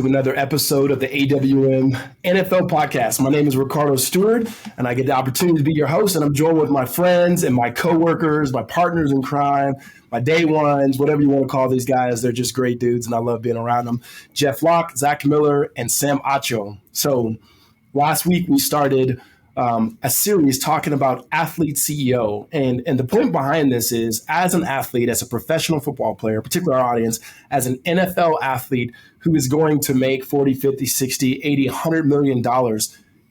to another episode of the AWM NFL podcast. My name is Riccardo Stewart, and I get the opportunity to be your host, and I'm joined with my friends and my coworkers, my partners in crime, my day ones, whatever you want to call these guys. They're just great dudes, and I love being around them. Jeff Locke, Zach Miller, and Sam Acho. So last week we started a series talking about athlete CEO. And the point behind this is, as an athlete, as a professional football player, particularly our audience, as an NFL athlete who is going to make 40, 50, 60, 80, $100 million,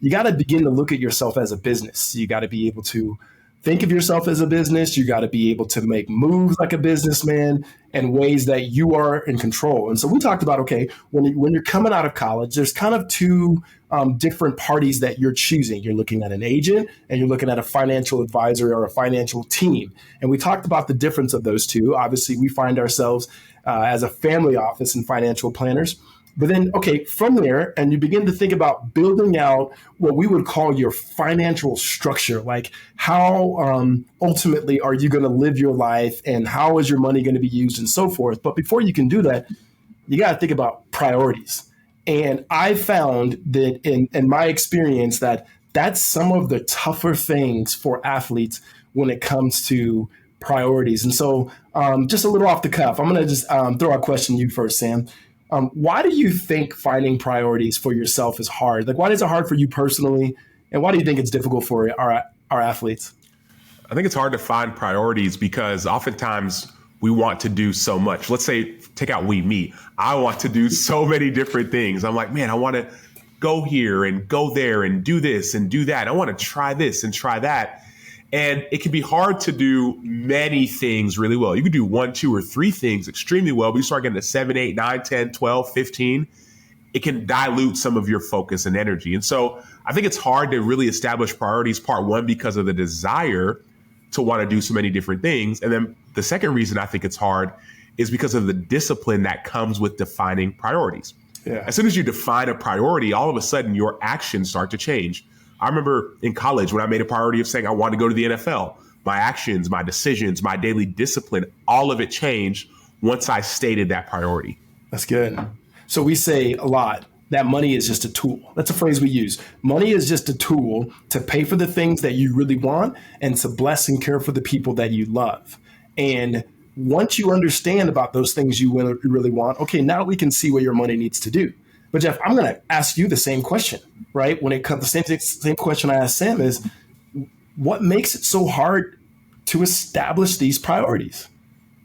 you got to begin to look at yourself as a business. You got to be able to think of yourself as a business. You got to be able to make moves like a businessman in ways that you are in control. And so we talked about, okay, when you're coming out of college, there's kind of two different parties that you're choosing. You're looking at an agent and you're looking at a financial advisor or a financial team. And we talked about the difference of those two. Obviously, we find ourselves as a family office and financial planners. But then, okay, from there, and you begin to think about building out what we would call your financial structure, like how ultimately are you going to live your life and how is your money going to be used and so forth. But before you can do that, you got to think about priorities. And I found that in my experience that that's some of the tougher things for athletes when it comes to priorities. And so just a little off the cuff, I'm going to just throw a question to you first, Sam. Why do you think finding priorities for yourself is hard? Like, why is it hard for you personally? And why do you think it's difficult for our athletes? I think it's hard to find priorities because oftentimes we want to do so much. Let's say, take out me. I want to do so many different things. I'm like, man, I want to go here and go there and do this and do that. I want to try this and try that. And it can be hard to do many things really well. You can do 1, 2, or 3 things extremely well, but you start getting to 7, 8, 9, 10, 12, 15. It can dilute some of your focus and energy. And so I think it's hard to really establish priorities, part one, because of the desire to want to do so many different things. And then the second reason I think it's hard is because of the discipline that comes with defining priorities. Yeah. As soon as you define a priority, all of a sudden your actions start to change. I remember in college when I made a priority of saying I wanted to go to the NFL, my actions, my decisions, my daily discipline, all of it changed once I stated that priority. That's good. So we say a lot that money is just a tool. That's a phrase we use. Money is just a tool to pay for the things that you really want and to bless and care for the people that you love. And once you understand about those things you really want, okay, now we can see what your money needs to do. But Jeff, I'm going to ask you the same question, right? When it comes, the same question I asked Sam is, what makes it so hard to establish these priorities?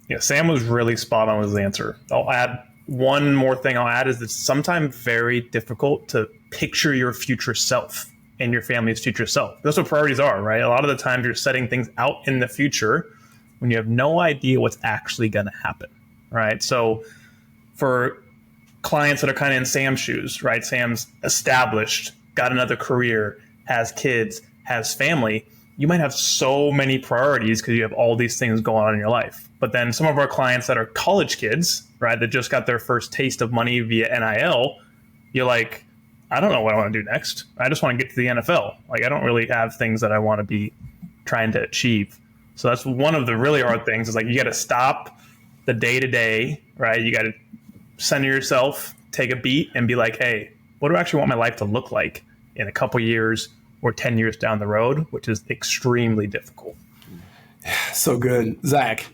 Yeah, Sam was really spot on with his answer. I'll add one more thing. Is it's sometimes very difficult to picture your future self and your family's future self. That's what priorities are, right? A lot of the times you're setting things out in the future when you have no idea what's actually going to happen, right? So for clients that are kind of in Sam's shoes, right? Sam's established, got another career, has kids, has family. You might have so many priorities because you have all these things going on in your life. But then some of our clients that are college kids, right, that just got their first taste of money via NIL, you're like, I don't know what I want to do next. I just want to get to the NFL. Like, I don't really have things that I want to be trying to achieve. So that's one of the really hard things is like, you got to stop the day to day, right? You got to center yourself, take a beat and be like, hey, what do I actually want my life to look like in a couple years or 10 years down the road, which is extremely difficult. So good. Zach.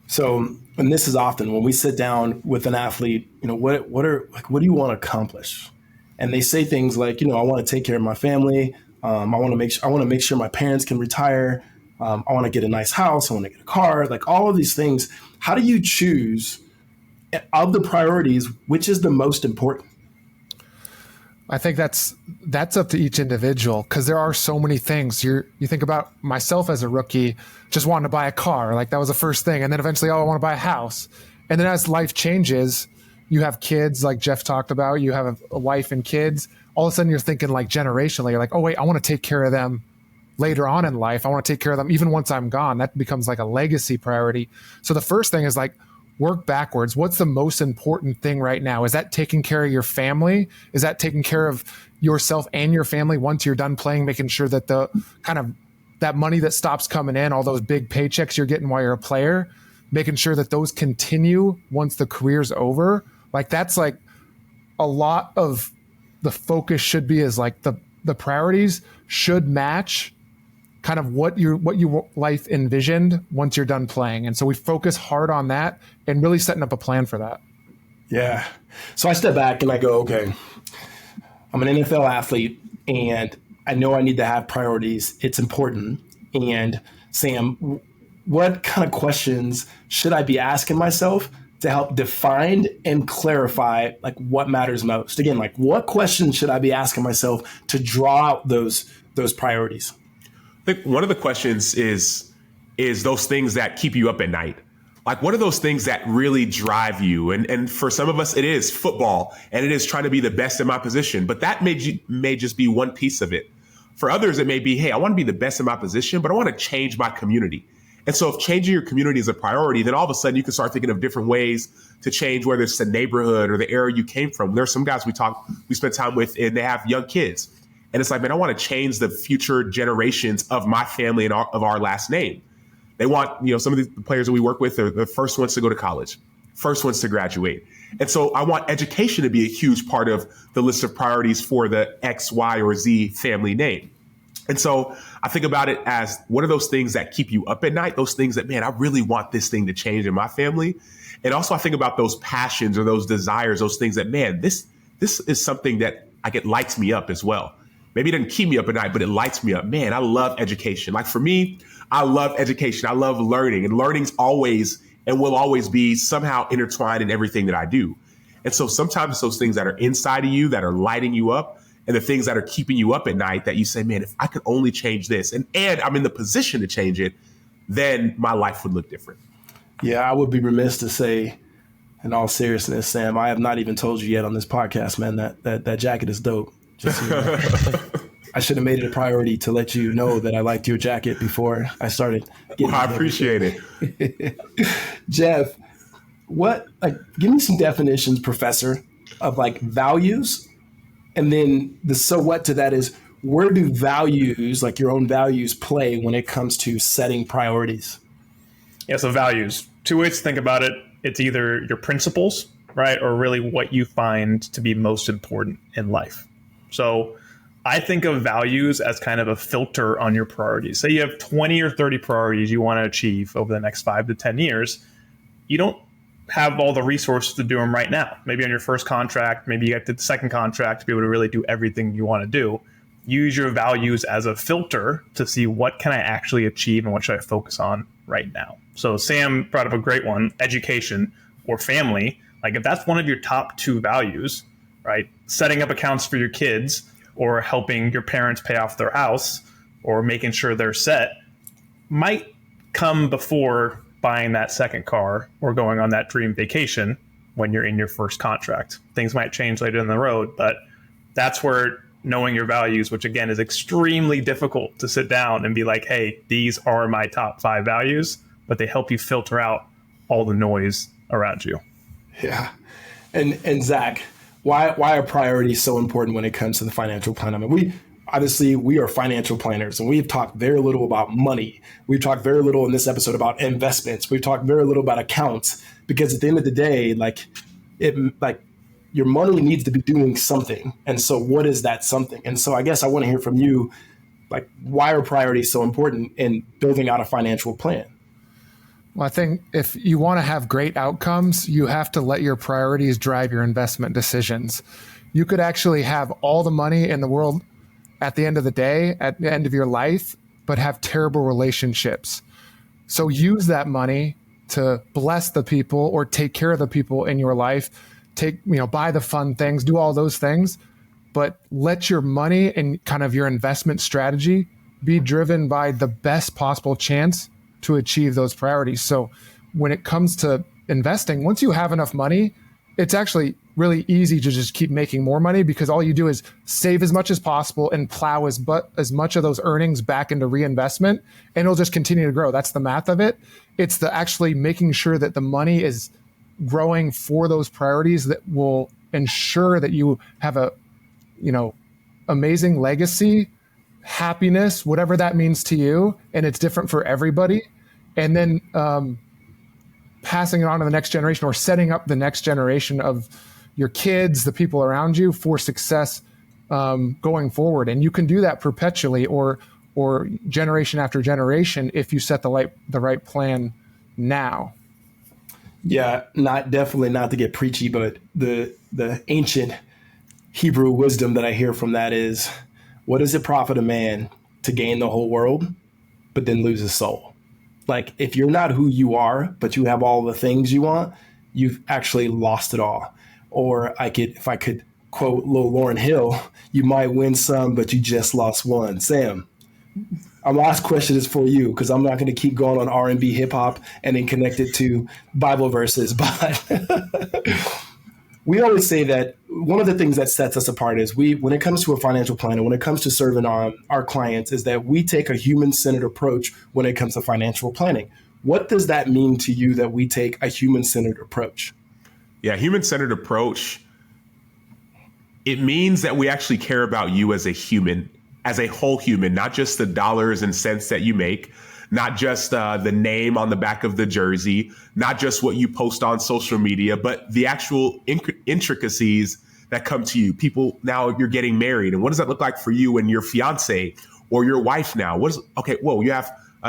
So, and this is often when we sit down with an athlete, what do you want to accomplish? And they say things like, I want to take care of my family. I want to make sure my parents can retire. I want to get a nice house. I want to get a car, like all of these things. How do you choose of the priorities, which is the most important? I think that's up to each individual because there are so many things. You think about myself as a rookie, just wanting to buy a car. Like that was the first thing. And then eventually, I want to buy a house. And then as life changes, you have kids like Jeff talked about, you have a wife and kids. All of a sudden you're thinking like generationally, you're like, oh wait, I want to take care of them later on in life. I want to take care of them even once I'm gone. That becomes like a legacy priority. So the first thing is like, work backwards. What's the most important thing right now? Is that taking care of your family? Is that taking care of yourself and your family once you're done playing, making sure that the kind of that money that stops coming in, all those big paychecks you're getting while you're a player, making sure that those continue once the career's over? Like that's like a lot of the focus should be is like the priorities should match kind of what your life envisioned once you're done playing. And so we focus hard on that and really setting up a plan for that. Yeah. So I step back and I go, okay, I'm an NFL athlete and I know I need to have priorities. It's important. And Sam, what kind of questions should I be asking myself to help define and clarify like what matters most? Again, like what questions should I be asking myself to draw out those priorities? I think one of the questions is those things that keep you up at night. Like, what are those things that really drive you? And for some of us, it is football and it is trying to be the best in my position. But that may just be one piece of it. For others, it may be, hey, I want to be the best in my position, but I want to change my community. And so if changing your community is a priority, then all of a sudden you can start thinking of different ways to change, whether it's the neighborhood or the area you came from. There are some guys we spend time with and they have young kids. And it's like, man, I want to change the future generations of my family and of our last name. They want, some of the players that we work with are the first ones to go to college, first ones to graduate. And so I want education to be a huge part of the list of priorities for the X, Y, or Z family name. And so I think about it as, what are those things that keep you up at night? Those things that, man, I really want this thing to change in my family. And also I think about those passions or those desires, those things that, man, this is something that it lights me up as well. Maybe it doesn't keep me up at night, but it lights me up. Man, I love education. Like for me, I love education. I love learning, and learning's always and will always be somehow intertwined in everything that I do. And so sometimes it's those things that are inside of you that are lighting you up, and the things that are keeping you up at night that you say, man, if I could only change this and I'm in the position to change it, then my life would look different. Yeah, I would be remiss to say, in all seriousness, Sam, I have not even told you yet on this podcast, man, that jacket is dope. Just so you know. I should have made it a priority to let you know that I liked your jacket before I started getting I appreciate it. Jeff, give me some definitions, Professor, of values. And then the so what to that is, where do values, like your own values, play when it comes to setting priorities? Yeah, so values. Two ways to think about it. It's either your principles, right, or really what you find to be most important in life. So I think of values as kind of a filter on your priorities. Say you have 20 or 30 priorities you want to achieve over the next 5 to 10 years. You don't have all the resources to do them right now. Maybe on your first contract, maybe you get to the second contract to be able to really do everything you want to do. Use your values as a filter to see what can I actually achieve and what should I focus on right now. So Sam brought up a great one, education or family. Like if that's one of your top 2 values, right? Setting up accounts for your kids or helping your parents pay off their house or making sure they're set might come before buying that second car or going on that dream vacation when you're in your first contract. Things might change later in the road, but that's where knowing your values, which again is extremely difficult to sit down and be like, hey, these are my top 5 values, but they help you filter out all the noise around you. Yeah. And Zach, why are priorities so important when it comes to the financial plan? I mean, we are financial planners, and we've talked very little about money. We've talked very little in this episode about investments. We've talked very little about accounts, because at the end of the day, your money needs to be doing something. And so what is that something? And so I guess I want to hear from you, why are priorities so important in building out a financial plan? Well, I think if you want to have great outcomes, you have to let your priorities drive your investment decisions. You could actually have all the money in the world at the end of the day, at the end of your life, but have terrible relationships. So use that money to bless the people or take care of the people in your life. Buy the fun things, do all those things, but let your money and kind of your investment strategy be driven by the best possible chance to achieve those priorities. So when it comes to investing, once you have enough money, it's actually really easy to just keep making more money, because all you do is save as much as possible and plow as much of those earnings back into reinvestment, and it'll just continue to grow. That's the math of it. It's the actually making sure that the money is growing for those priorities that will ensure that you have a, amazing legacy, happiness, whatever that means to you. And it's different for everybody. And then passing it on to the next generation, or setting up the next generation of your kids, the people around you for success going forward. And you can do that perpetually or generation after generation if you set the right plan now. Yeah, definitely not to get preachy, but the ancient Hebrew wisdom that I hear from that is, what does it profit a man to gain the whole world, but then lose his soul? Like, if you're not who you are, but you have all the things you want, you've actually lost it all. Or if I could quote Lil Lauryn Hill, you might win some, but you just lost one. Sam, our last question is for you, because I'm not going to keep going on R&B, hip hop, and then connect it to Bible verses. But we always say that one of the things that sets us apart is when it comes to a financial plan and when it comes to serving our clients, is that we take a human-centered approach when it comes to financial planning. What does that mean to you that we take a human-centered approach? Yeah, human-centered approach, it means that we actually care about you as a human, as a whole human, not just the dollars and cents that you make, not just the name on the back of the jersey, not just what you post on social media, but the actual intricacies that come to you. People, now you're getting married, and what does that look like for you and your fiance or your wife now?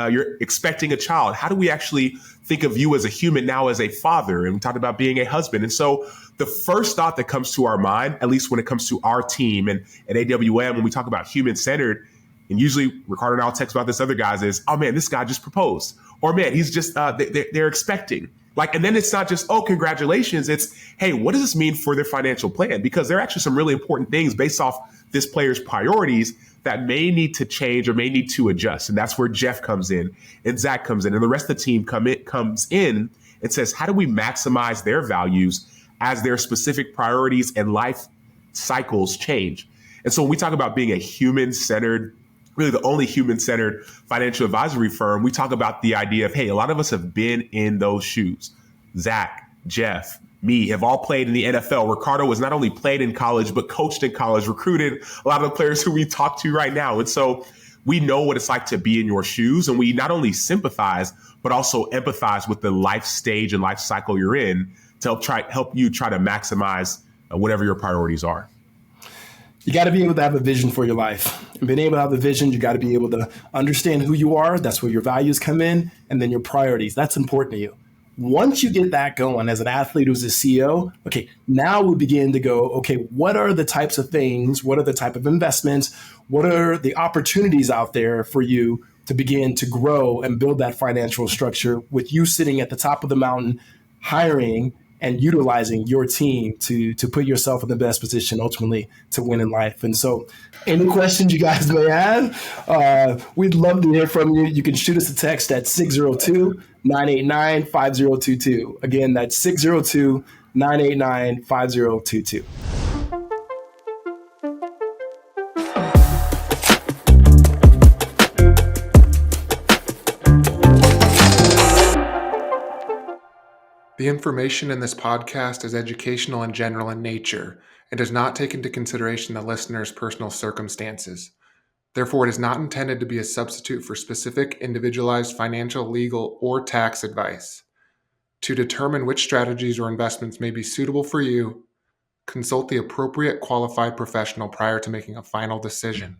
You're expecting a child. How do we actually think of you as a human now as a father? And we talked about being a husband. And so the first thought that comes to our mind, at least when it comes to our team and at AWM, when we talk about human-centered, and usually Riccardo and I'll text about this other guys, is, oh man, this guy just proposed. Or man, he's just, they're expecting. And then it's not just, oh, congratulations. It's, hey, what does this mean for their financial plan? Because there are actually some really important things based off this player's priorities that may need to change or may need to adjust. And that's where Jeff comes in and Zach comes in and the rest of the team comes in and says, how do we maximize their values as their specific priorities and life cycles change? And so when we talk about being a human-centered, really the only human-centered financial advisory firm, we talk about the idea of, hey, a lot of us have been in those shoes. Zach, Jeff, me have all played in the NFL. Riccardo has not only played in college, but coached in college, recruited a lot of the players who we talk to right now. And so we know what it's like to be in your shoes. And we not only sympathize, but also empathize with the life stage and life cycle you're in to help you try to maximize whatever your priorities are. You got to be able to have a vision for your life. And being able to have a vision, you got to be able to understand who you are. That's where your values come in. And then your priorities. That's important to you. Once you get that going as an athlete who's a CEO, okay, now we begin to go, okay, what are the types of things? What are the type of investments? What are the opportunities out there for you to begin to grow and build that financial structure with you sitting at the top of the mountain, hiring and utilizing your team to put yourself in the best position ultimately to win in life. And so any questions you guys may have, we'd love to hear from you. You can shoot us a text at 602-989-5022. Again, that's 602-989-5022. The information in this podcast is educational and general in nature and does not take into consideration the listener's personal circumstances. Therefore, it is not intended to be a substitute for specific, individualized financial, legal, or tax advice. To determine which strategies or investments may be suitable for you, consult the appropriate qualified professional prior to making a final decision.